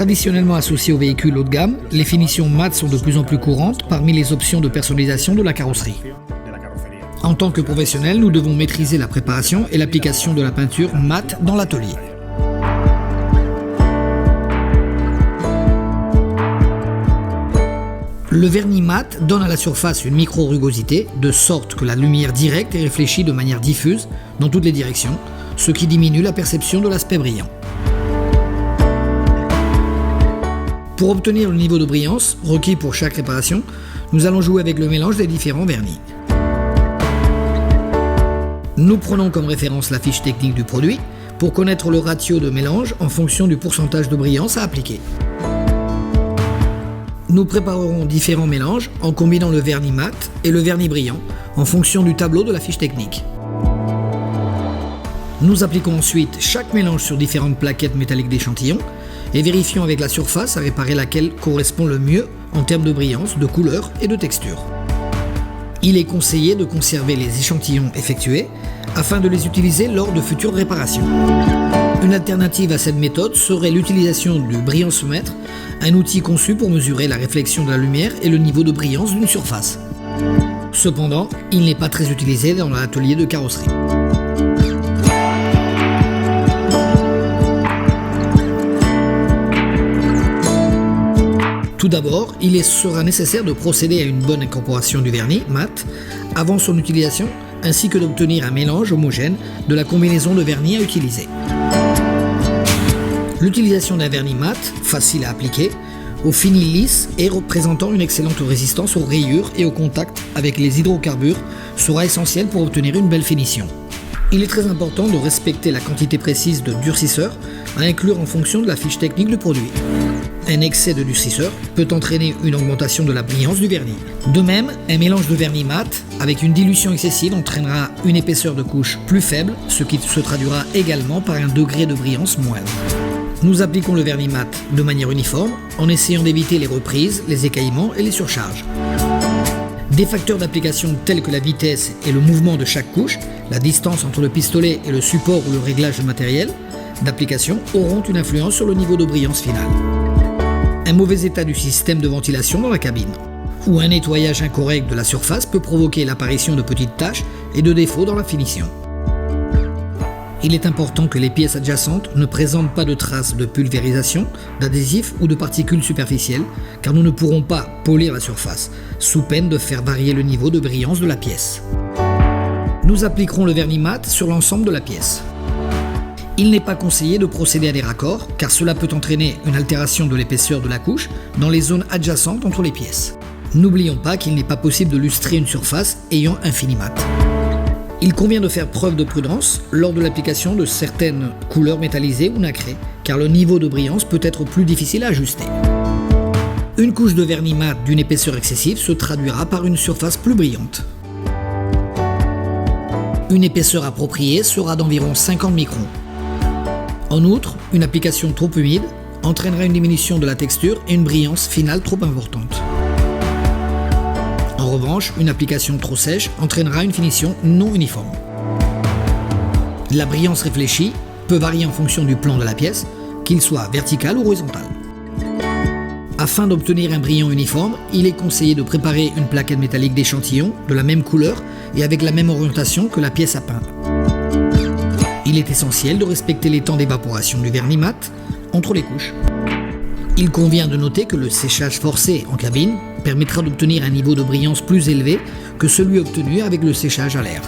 Traditionnellement associées aux véhicules haut de gamme, les finitions mat sont de plus en plus courantes parmi les options de personnalisation de la carrosserie. En tant que professionnels, nous devons maîtriser la préparation et l'application de la peinture mat dans l'atelier. Le vernis mat donne à la surface une micro-rugosité, de sorte que la lumière directe est réfléchie de manière diffuse dans toutes les directions, ce qui diminue la perception de l'aspect brillant. Pour obtenir le niveau de brillance requis pour chaque réparation, nous allons jouer avec le mélange des différents vernis. Nous prenons comme référence la fiche technique du produit pour connaître le ratio de mélange en fonction du pourcentage de brillance à appliquer. Nous préparerons différents mélanges en combinant le vernis mat et le vernis brillant en fonction du tableau de la fiche technique. Nous appliquons ensuite chaque mélange sur différentes plaquettes métalliques d'échantillons et vérifions avec la surface à réparer laquelle correspond le mieux en termes de brillance, de couleur et de texture. Il est conseillé de conserver les échantillons effectués afin de les utiliser lors de futures réparations. Une alternative à cette méthode serait l'utilisation du brillancemètre, un outil conçu pour mesurer la réflexion de la lumière et le niveau de brillance d'une surface. Cependant, il n'est pas très utilisé dans l'atelier de carrosserie. Tout d'abord, il sera nécessaire de procéder à une bonne incorporation du vernis mat avant son utilisation, ainsi que d'obtenir un mélange homogène de la combinaison de vernis à utiliser. L'utilisation d'un vernis mat, facile à appliquer, au fini lisse et représentant une excellente résistance aux rayures et au contact avec les hydrocarbures sera essentiel pour obtenir une belle finition. Il est très important de respecter la quantité précise de durcisseur à inclure en fonction de la fiche technique du produit. Un excès de durcisseur peut entraîner une augmentation de la brillance du vernis. De même, un mélange de vernis mat avec une dilution excessive entraînera une épaisseur de couche plus faible, ce qui se traduira également par un degré de brillance moindre. Nous appliquons le vernis mat de manière uniforme en essayant d'éviter les reprises, les écaillements et les surcharges. Des facteurs d'application tels que la vitesse et le mouvement de chaque couche, la distance entre le pistolet et le support ou le réglage de matériel d'application auront une influence sur le niveau de brillance finale. Un mauvais état du système de ventilation dans la cabine ou un nettoyage incorrect de la surface peut provoquer l'apparition de petites taches et de défauts dans la finition. Il est important que les pièces adjacentes ne présentent pas de traces de pulvérisation, d'adhésif ou de particules superficielles, car nous ne pourrons pas polir la surface, sous peine de faire varier le niveau de brillance de la pièce. Nous appliquerons le vernis mat sur l'ensemble de la pièce. Il n'est pas conseillé de procéder à des raccords, car cela peut entraîner une altération de l'épaisseur de la couche dans les zones adjacentes entre les pièces. N'oublions pas qu'il n'est pas possible de lustrer une surface ayant un fini mat. Il convient de faire preuve de prudence lors de l'application de certaines couleurs métallisées ou nacrées, car le niveau de brillance peut être plus difficile à ajuster. Une couche de vernis mat d'une épaisseur excessive se traduira par une surface plus brillante. Une épaisseur appropriée sera d'environ 50 microns. En outre, une application trop humide entraînera une diminution de la texture et une brillance finale trop importante. En revanche, une application trop sèche entraînera une finition non uniforme. La brillance réfléchie peut varier en fonction du plan de la pièce, qu'il soit vertical ou horizontal. Afin d'obtenir un brillant uniforme, il est conseillé de préparer une plaquette métallique d'échantillons de la même couleur et avec la même orientation que la pièce à peindre. Il est essentiel de respecter les temps d'évaporation du vernis mat entre les couches. Il convient de noter que le séchage forcé en cabine permettra d'obtenir un niveau de brillance plus élevé que celui obtenu avec le séchage à l'air.